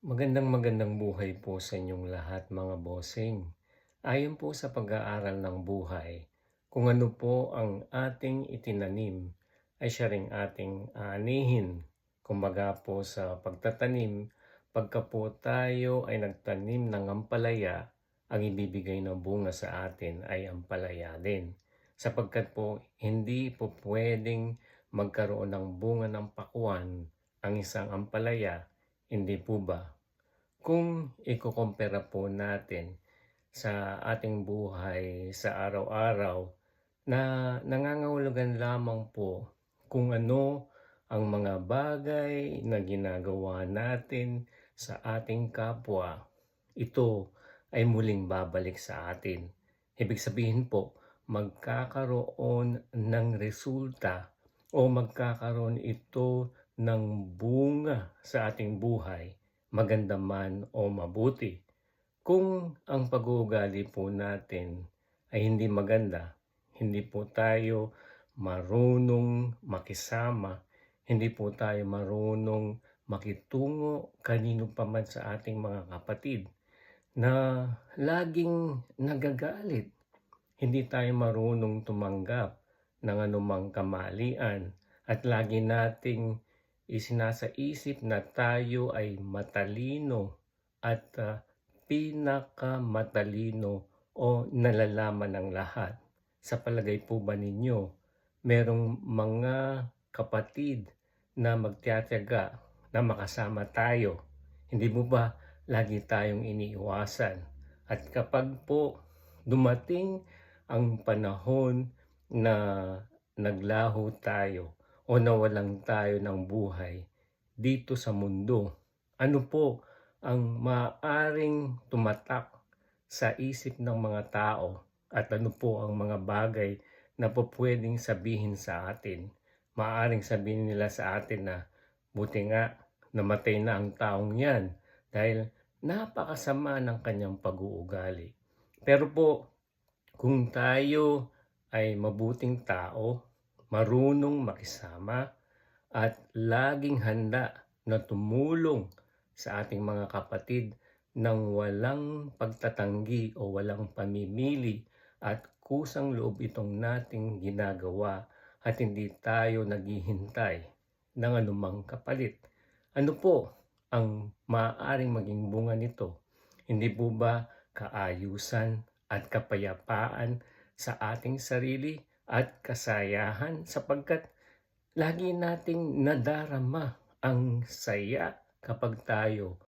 Magandang buhay po sa inyong lahat mga bossing. Ayon po sa pag-aaral ng buhay, kung ano po ang ating itinanim ay siya ring ating aanihin. Kumbaga po sa pagtatanim, pagka po tayo ay nagtanim ng ampalaya, ang ibibigay na bunga sa atin ay ampalaya din. Sapagkat po hindi po pwedeng magkaroon ng bunga ng pakwan ang isang ampalaya, hindi po ba? Kung ikukumpara po natin sa ating buhay sa araw-araw na nangangahulugan lamang po kung ano ang mga bagay na ginagawa natin sa ating kapwa, ito ay muling babalik sa atin. Ibig sabihin po, magkakaroon ng resulta o magkakaroon ito ng bunga sa ating buhay, maganda man o mabuti. Kung ang pag-uugali po natin ay hindi maganda, hindi po tayo marunong makisama, hindi po tayo marunong makitungo kanino pa man sa ating mga kapatid na laging nagagalit. Hindi tayo marunong tumanggap ng anumang kamalian at lagi nating isinasaisip na tayo ay matalino at pinakamatalino o nalalaman ng lahat. Sa palagay po ba ninyo, merong mga kapatid na magtiyatiyaga na makasama tayo? Hindi mo ba lagi tayong iniiwasan? At kapag po dumating ang panahon na naglaho tayo o nawalan tayo ng buhay dito sa mundo, ano po ang maaaring tumatak sa isip ng mga tao at ano po ang mga bagay na po pwedeng sabihin sa atin? Maaaring sabihin nila sa atin na buti nga namatay na ang taong yan dahil napakasama ng kanyang pag-uugali. Pero po, kung tayo ay mabuting tao, marunong makisama, at laging handa na tumulong sa ating mga kapatid ng walang pagtatanggi o walang pamimili at kusang loob itong nating ginagawa at hindi tayo naghihintay ng anumang kapalit. Ano po ang maaaring maging bunga nito? Hindi po ba kaayusan at kapayapaan sa ating sarili at kasayahan sapagkat lagi nating nadarama ang saya kapag tayo